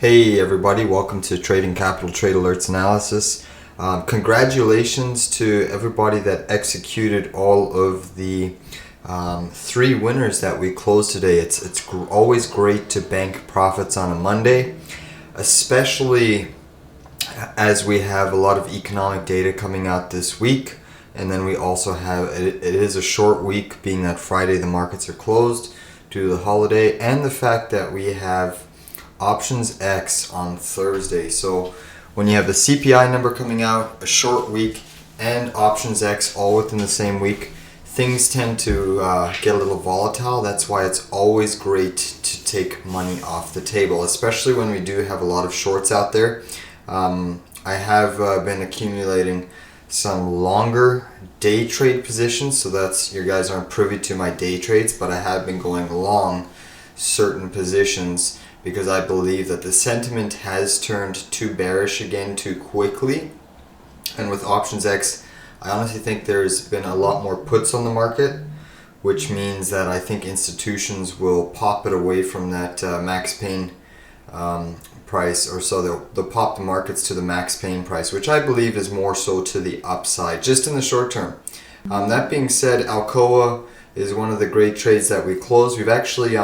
Hey everybody, welcome to Trading Capital Trade Alerts Analysis. Congratulations to everybody that executed all of the three winners that we closed today. It's always great to bank profits on a Monday, especially as we have a lot of economic data coming out this week. And then we also have, it is a short week, being that Friday the markets are closed due to the holiday, and the fact that we have Options X on Thursday. So when you have the CPI number coming out, a short week, and Options X all within the same week, things tend to get a little volatile. That's why it's always great to take money off the table, especially when we do have a lot of shorts out there. I have been accumulating some longer day trade positions, so that's, you guys aren't privy to my day trades, but I have been going long certain positions because I believe that the sentiment has turned too bearish again too quickly. And with Options X, I honestly think there's been a lot more puts on the market, which means that I think institutions will pop it away from that max pain price, or so they'll pop the markets to the max pain price, which I believe is more so to the upside, just in the short term. That being said, Alcoa is one of the great trades that we closed. We've actually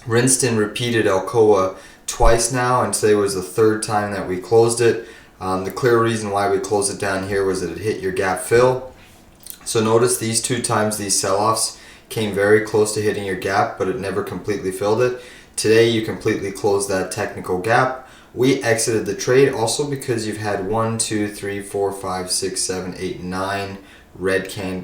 rinsed and repeated Alcoa twice now, and today was the third time that we closed it. The clear reason why we closed it down here was that it hit your gap fill. So notice these two times these sell-offs came very close to hitting your gap, but it never completely filled it. Today you completely closed that technical gap. We exited the trade also because you've had 1, 2, 3, 4, 5, 6, 7, 8, 9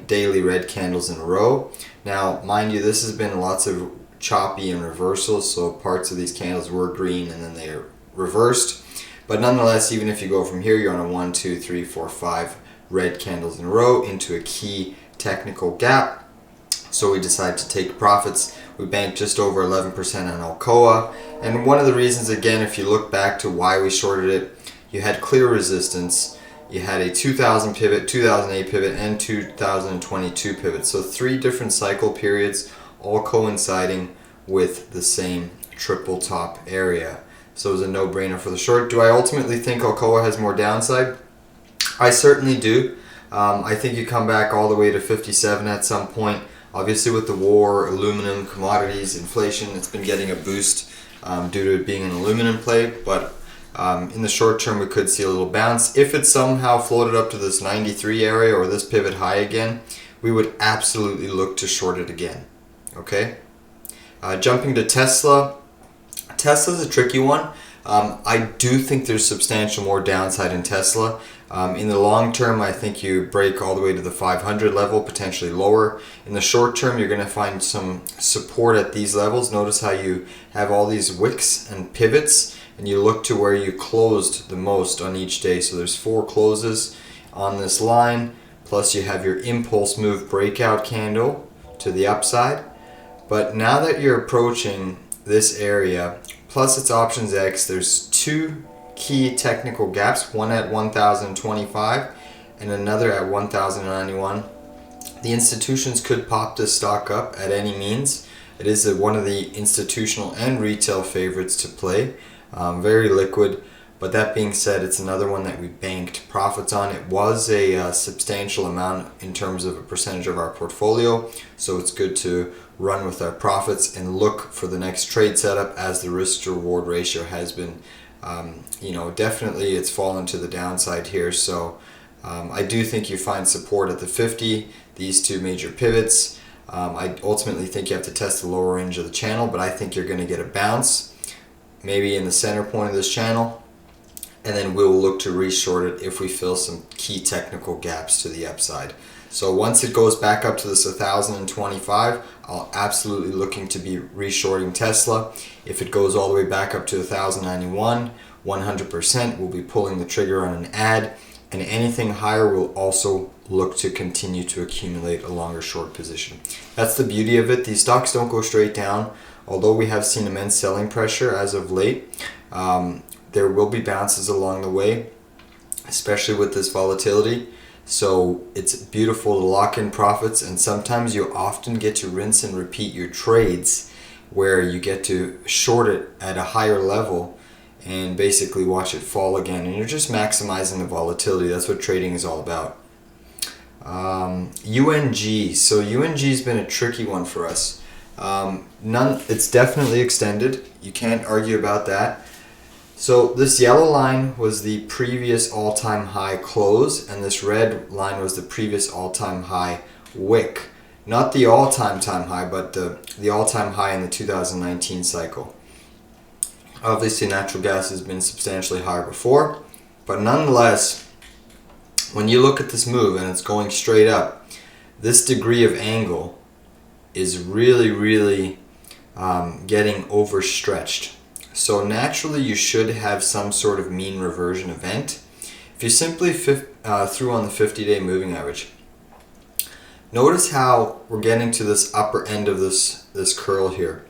daily red candles in a row. Now mind you, this has been lots of choppy and reversals, so parts of these candles were green and then they are reversed. But nonetheless, even if you go from here, you're on a 1, 2, 3, 4, 5 red candles in a row into a key technical gap. So we decided to take profits. We banked just over 11% on Alcoa. And one of the reasons, again, if you look back to why we shorted it, you had clear resistance. You had a 2000 pivot, 2008 pivot, and 2022 pivot. So 3 different cycle periods, all coinciding with the same triple top area. So it was a no-brainer for the short. Do I ultimately think Alcoa has more downside? I certainly do. I think you come back all the way to 57 at some point. Obviously with the war, aluminum, commodities, inflation, it's been getting a boost due to it being an aluminum play. But in the short term, we could see a little bounce. If it somehow floated up to this 93 area or this pivot high again, we would absolutely look to short it again. Okay? Jumping to Tesla. Tesla's a tricky one. I do think there's substantial more downside in Tesla. In the long term, I think you break all the way to the 500 level, potentially lower. In the short term, you're going to find some support at these levels. Notice how you have all these wicks and pivots, and you look to where you closed the most on each day. So there's 4 closes on this line, plus you have your impulse move breakout candle to the upside. But now that you're approaching this area, plus it's Options X, there's 2 key technical gaps, one at 1025 and another at 1091. The institutions could pop this stock up at any means. It is one of the institutional and retail favorites to play. Very liquid. But that being said, it's another one that we banked profits on. It was a substantial amount in terms of a percentage of our portfolio, so it's good to run with our profits and look for the next trade setup, as the risk to reward ratio has been, definitely it's fallen to the downside here. So I do think you find support at the 50, these 2 major pivots. I ultimately think you have to test the lower range of the channel, but I think you're going to get a bounce, maybe in the center point of this channel. And then we'll look to reshort it if we fill some key technical gaps to the upside. So once it goes back up to this 1025, I'll absolutely looking to be reshorting Tesla. If it goes all the way back up to 1091, 100% we'll be pulling the trigger on an add, and anything higher we'll also look to continue to accumulate a longer short position. That's the beauty of it. These stocks don't go straight down. Although we have seen immense selling pressure as of late, there will be bounces along the way, especially with this volatility. So it's beautiful to lock in profits, and sometimes you often get to rinse and repeat your trades where you get to short it at a higher level and basically watch it fall again, and you're just maximizing the volatility. That's what trading is all about. UNG. So UNG's been a tricky one for us. It's definitely extended. You can't argue about that. So this yellow line was the previous all-time high close, and this red line was the previous all-time high wick. Not the all-time high, but the all-time high in the 2019 cycle. Obviously, natural gas has been substantially higher before, but nonetheless, when you look at this move and it's going straight up, this degree of angle is really getting overstretched. So naturally, you should have some sort of mean reversion event. If you simply threw on the 50-day moving average, notice how we're getting to this upper end of this curl here.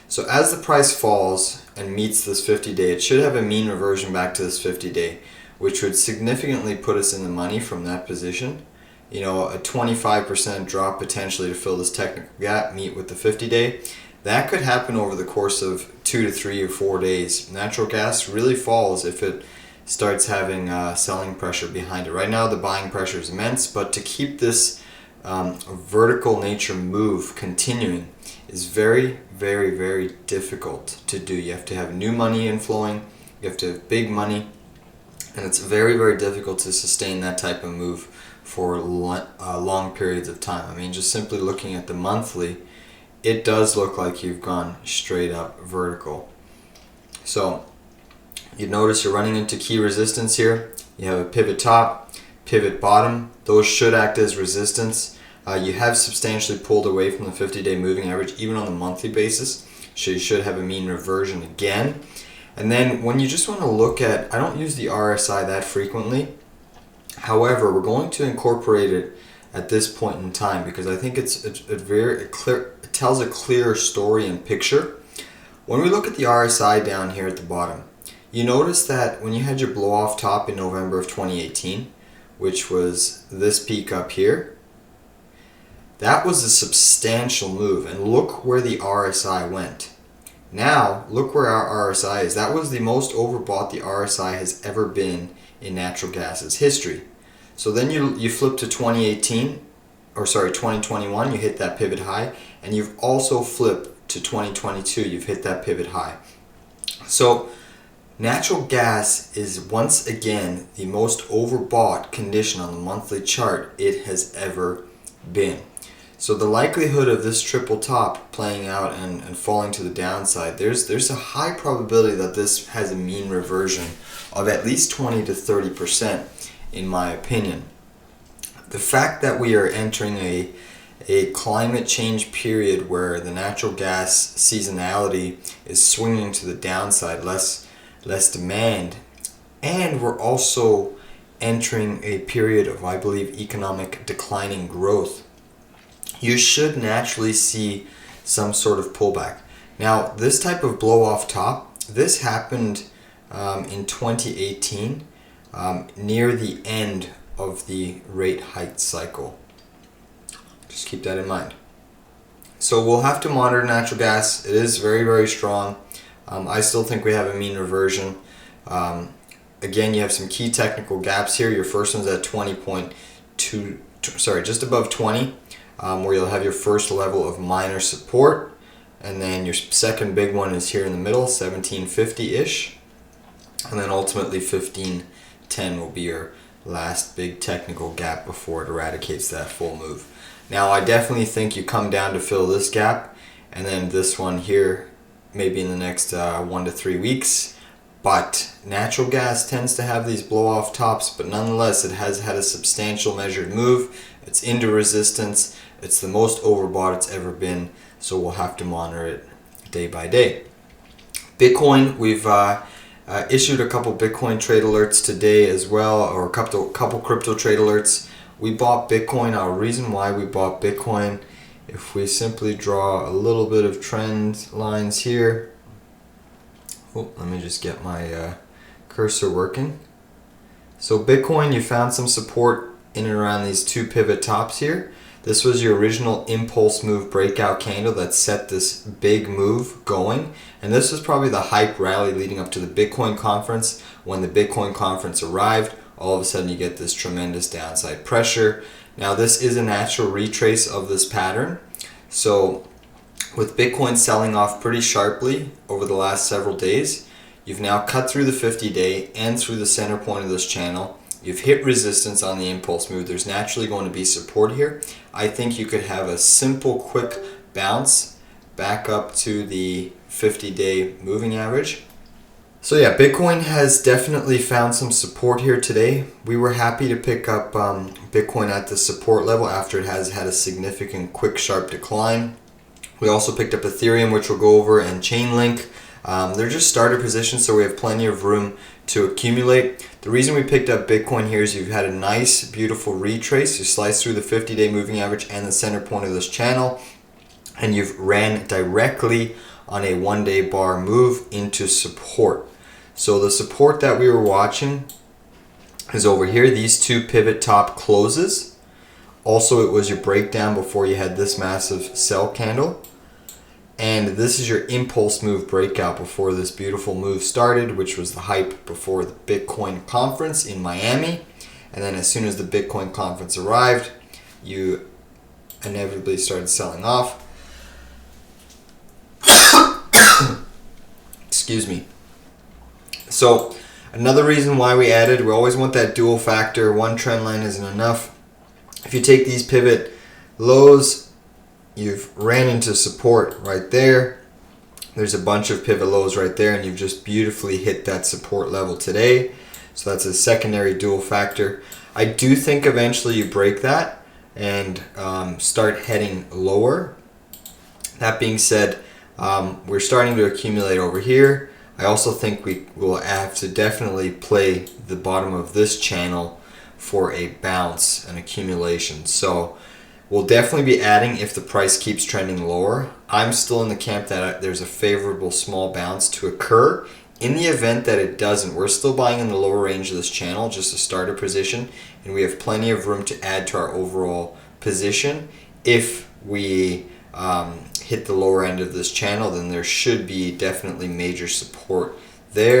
So as the price falls and meets this 50-day, it should have a mean reversion back to this 50-day, which would significantly put us in the money from that position. You know, a 25% drop potentially to fill this technical gap, meet with the 50-day. That could happen over the course of 2 to 3 or 4 days. Natural gas really falls if it starts having selling pressure behind it. Right now the buying pressure is immense, but to keep this vertical nature move continuing is very difficult to do. You have to have new money inflowing, you have to have big money, and it's very difficult to sustain that type of move for long periods of time. I mean, just simply looking at the monthly, it does look like you've gone straight up vertical. So you notice you're running into key resistance here. You have a pivot top, pivot bottom. Those should act as resistance. You have substantially pulled away from the 50-day moving average, even on the monthly basis. So you should have a mean reversion again. And then when you just want to look at, I don't use the RSI that frequently. However, we're going to incorporate it at this point in time because I think it's very clear. It tells a clear story and picture. When we look at the RSI down here at the bottom, you notice that when you had your blow off top in November of 2018, which was this peak up here, that was a substantial move, and look where the RSI went. Now, look where our RSI is. That was the most overbought the RSI has ever been in natural gas's history. So then you flip to 2021, you hit that pivot high, and you've also flipped to 2022, you've hit that pivot high. So natural gas is once again the most overbought condition on the monthly chart it has ever been. So the likelihood of this triple top playing out and falling to the downside, there's a high probability that this has a mean reversion of at least 20 to 30%, in my opinion. The fact that we are entering a climate change period where the natural gas seasonality is swinging to the downside, less demand, and we're also entering a period of, I believe, economic declining growth, you should naturally see some sort of pullback. Now, this type of blow off top, this happened in 2018 near the end of the rate hike cycle. Just keep that in mind. So we'll have to monitor natural gas. It is very strong. I still think we have a mean reversion. Again, you have some key technical gaps here. Your first one's at 20.2, sorry, just above 20, where you'll have your first level of minor support. And then your second big one is here in the middle, 1750-ish. And then ultimately 1510 will be your last big technical gap before it eradicates that full move. Now, I definitely think you come down to fill this gap, and then this one here maybe in the next 1 to 3 weeks. But natural gas tends to have these blow off tops, but nonetheless it has had a substantial measured move. It's into resistance. It's the most overbought it's ever been, so we'll have to monitor it day by day. Bitcoin, we've issued a couple Bitcoin trade alerts today as well, or a couple crypto trade alerts. We bought Bitcoin. Our reason why we bought Bitcoin, if we simply draw a little bit of trend lines here. Oh, let me just get my cursor working. So Bitcoin, you found some support in and around these two pivot tops here. This was your original impulse move breakout candle that set this big move going. And this was probably the hype rally leading up to the Bitcoin conference. When the Bitcoin conference arrived, all of a sudden you get this tremendous downside pressure. Now this is a natural retrace of this pattern. So with Bitcoin selling off pretty sharply over the last several days, you've now cut through the 50-day and through the center point of this channel. You've hit resistance on the impulse move. There's naturally going to be support here. I think you could have a simple, quick bounce back up to the 50-day moving average. So yeah, Bitcoin has definitely found some support here today. We were happy to pick up Bitcoin at the support level after it has had a significant, quick, sharp decline. We also picked up Ethereum, which we'll go over, and Chainlink. They're just starter positions, so we have plenty of room to accumulate. The reason we picked up Bitcoin here is you've had a nice, beautiful retrace. You slice through the 50-day moving average and the center point of this channel, and you've ran directly on a one-day bar move into support. So the support that we were watching is over here, these two pivot top closes. Also, it was your breakdown before you had this massive sell candle. And this is your impulse move breakout before this beautiful move started, which was the hype before the Bitcoin conference in Miami. And then as soon as the Bitcoin conference arrived, you inevitably started selling off. Excuse me. So another reason why we added, we always want that dual factor. One trend line isn't enough. If you take these pivot lows, you've ran into support right there. There's a bunch of pivot lows right there, and you've just beautifully hit that support level today. So that's a secondary dual factor. I do think eventually you break that and start heading lower. That being said, we're starting to accumulate over here. I also think we will have to definitely play the bottom of this channel for a bounce, an accumulation. So we'll definitely be adding if the price keeps trending lower. I'm still in the camp that there's a favorable small bounce to occur. In the event that it doesn't, we're still buying in the lower range of this channel, just a starter position, and we have plenty of room to add to our overall position. If we hit the lower end of this channel, then there should be definitely major support there.